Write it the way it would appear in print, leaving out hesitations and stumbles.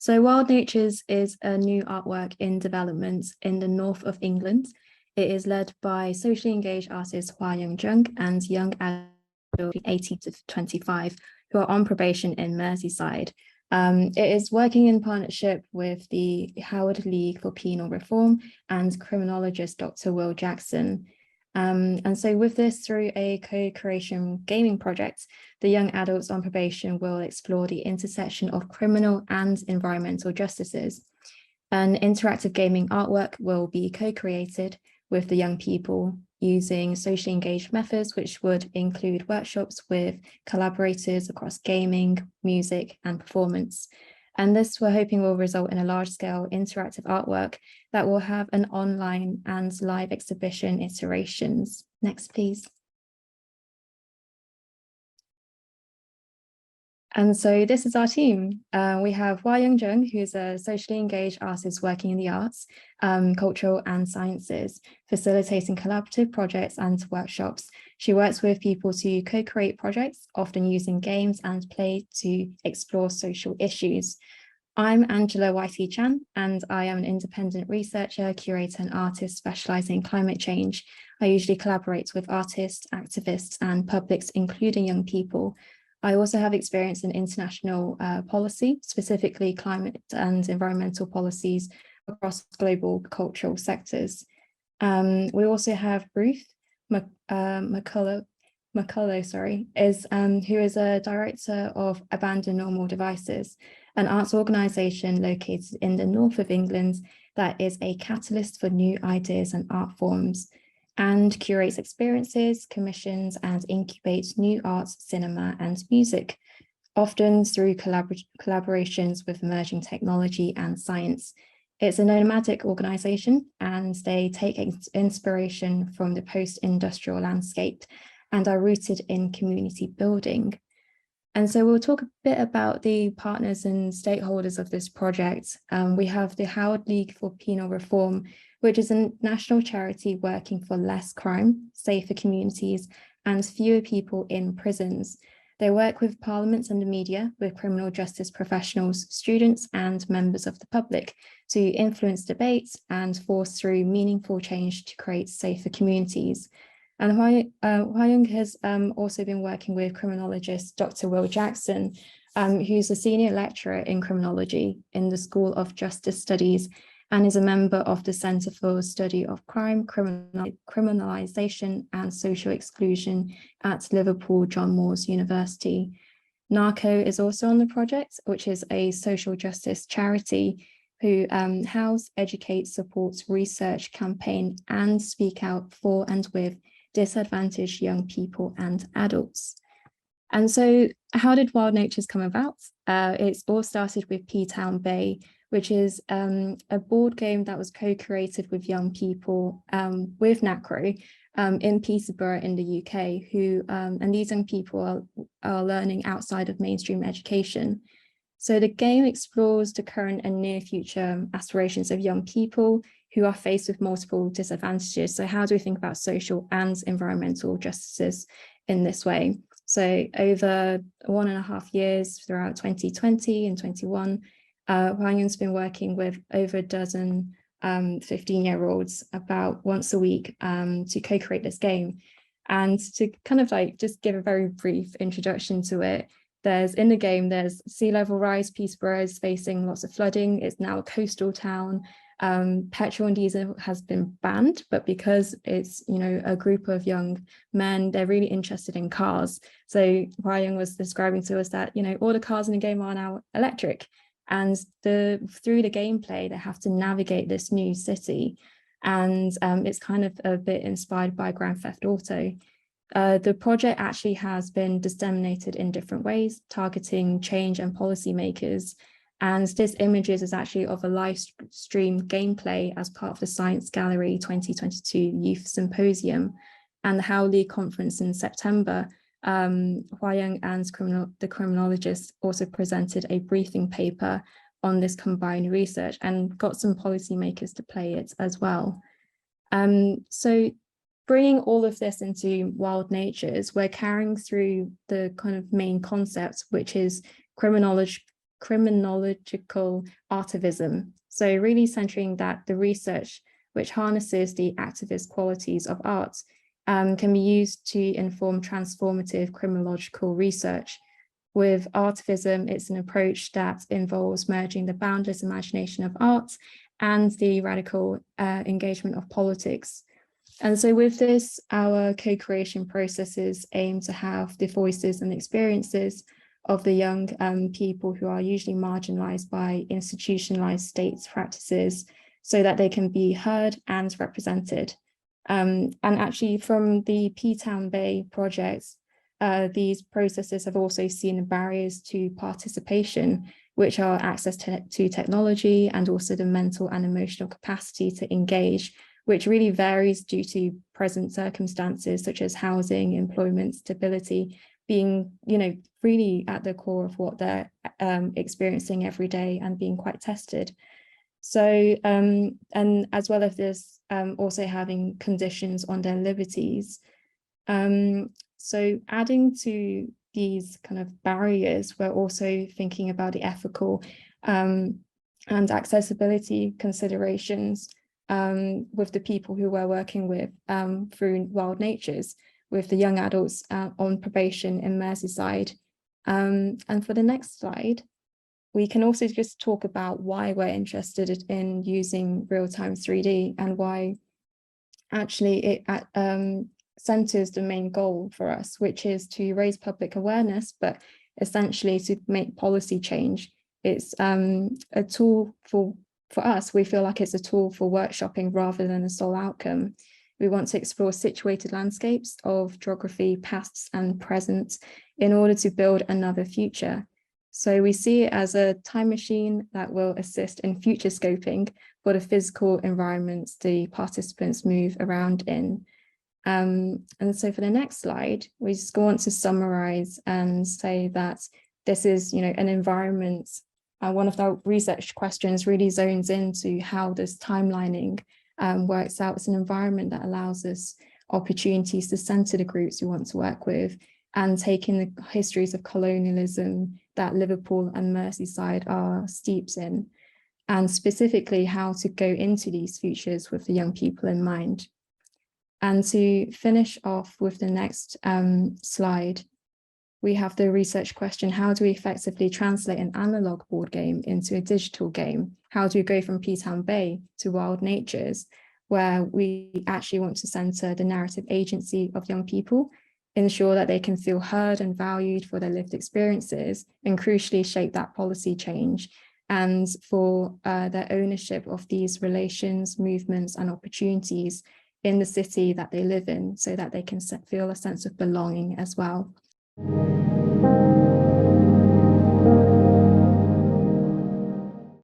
So Wild Natures is a new artwork in development in the north of England. It is led by socially engaged artist Hwa Young Jung and young adults 18 to 25 who are on probation in Merseyside. It is working in partnership with the Howard League for Penal Reform and criminologist Dr. Will Jackson. And so with this, through a co-creation gaming project, the young adults on probation will explore the intersection of criminal and environmental justices. An interactive gaming artwork will be co-created with the young people using socially engaged methods, which would include workshops with collaborators across gaming, music, and performance. And this we're hoping will result in a large-scale interactive artwork that will have an online and live exhibition iterations. Next, please. And so this is our team. We have Hwa Young Jung, who's a socially engaged artist working in the arts, cultural and sciences, facilitating collaborative projects and workshops. She works with people to co-create projects, often using games and play to explore social issues. I'm Angela Whitey-Chan, and I am an independent researcher, curator, and artist specializing in climate change. I usually collaborate with artists, activists, and publics, including young people. I also have experience in international policy, specifically climate and environmental policies across global cultural sectors. We also have Ruth MCullough, who is a director of Abandoned Normal Devices, an arts organisation located in the north of England that is a catalyst for new ideas and art forms, and curates experiences, commissions, and incubates new arts, cinema, and music, often through collaborations with emerging technology and science. It's a nomadic organisation, and they take inspiration from the post-industrial landscape and are rooted in community building. And so we'll talk a bit about the partners and stakeholders of this project. We have the Howard League for Penal Reform, which is a national charity working for less crime, safer communities, and fewer people in prisons. They work with parliaments and the media, with criminal justice professionals, students, and members of the public to influence debates and force through meaningful change to create safer communities. And Hwa Young has also been working with criminologist Dr. Will Jackson, who's a senior lecturer in criminology in the School of Justice Studies and is a member of the Centre for Study of Crime, Criminalisation and Social Exclusion at Liverpool John Moores University. NARCO is also on the project, which is a social justice charity who house, educate, supports research, campaign and speak out for and with disadvantaged young people and adults. And so how did Wild Natures come about? It's all started with P-Town Bay, which is a board game that was co-created with young people with NACRO in Peterborough in the UK, who and these young people are learning outside of mainstream education. So the game explores the current and near future aspirations of young people who are faced with multiple disadvantages. So how do we think about social and environmental justices in this way? So over 1.5 years throughout 2020 and 21, Hwa Young's been working with over a dozen 15-year-olds about once a week to co-create this game. And to kind of like just give a very brief introduction to it, in the game, there's sea level rise. Peterborough is facing lots of flooding. It's now a coastal town. Petrol and diesel has been banned, but because it's, you know, a group of young men, they're really interested in cars. So Hwa Young was describing to us that, you know, all the cars in the game are now electric, and through the gameplay, they have to navigate this new city. And it's kind of a bit inspired by Grand Theft Auto. The project actually has been disseminated in different ways, targeting change and policymakers. And this images is actually of a live stream gameplay as part of the Science Gallery 2022 Youth Symposium and the Howard League Conference in September. Hwa Young and the criminologist also presented a briefing paper on this combined research and got some policymakers to play it as well. So bringing all of this into Wild Natures, we're carrying through the kind of main concept, which is criminology criminological artivism. So really centering that the research which harnesses the activist qualities of art can be used to inform transformative criminological research. With artivism, it's an approach that involves merging the boundless imagination of art and the radical engagement of politics. And so with this, our co-creation processes aim to have the voices and experiences of the young people who are usually marginalized by institutionalized state practices so that they can be heard and represented. And actually from the P-Town Bay projects, these processes have also seen barriers to participation, which are access to technology and also the mental and emotional capacity to engage, which really varies due to present circumstances such as housing, employment, stability, being, really at the core of what they're experiencing every day and being quite tested. So, and as well as this, also having conditions on their liberties. So adding to these kind of barriers, we're also thinking about the ethical and accessibility considerations with the people who we're working with through Wild Natures, with the young adults on probation in Merseyside. And for the next slide, we can also just talk about why we're interested in using real-time 3D and why actually it centers the main goal for us, which is to raise public awareness, but essentially to make policy change. It's a tool for us. We feel like it's a tool for workshopping rather than a sole outcome. We want to explore situated landscapes of geography, pasts and present in order to build another future. So we see it as a time machine that will assist in future scoping for the physical environments the participants move around in. And so for the next slide, we just want to summarize and say that this is, an environment. One of the research questions really zones into how this timelining works out. It's an environment that allows us opportunities to center the groups we want to work with and taking the histories of colonialism that Liverpool and Merseyside are steeped in, and specifically how to go into these futures with the young people in mind. And to finish off with the next slide, we have the research question: how do we effectively translate an analog board game into a digital game? How do we go from P-Town Bay to Wild Natures, where we actually want to center the narrative agency of young people, ensure that they can feel heard and valued for their lived experiences, and crucially shape that policy change, and for their ownership of these relations, movements, and opportunities in the city that they live in, so that they can feel a sense of belonging as well.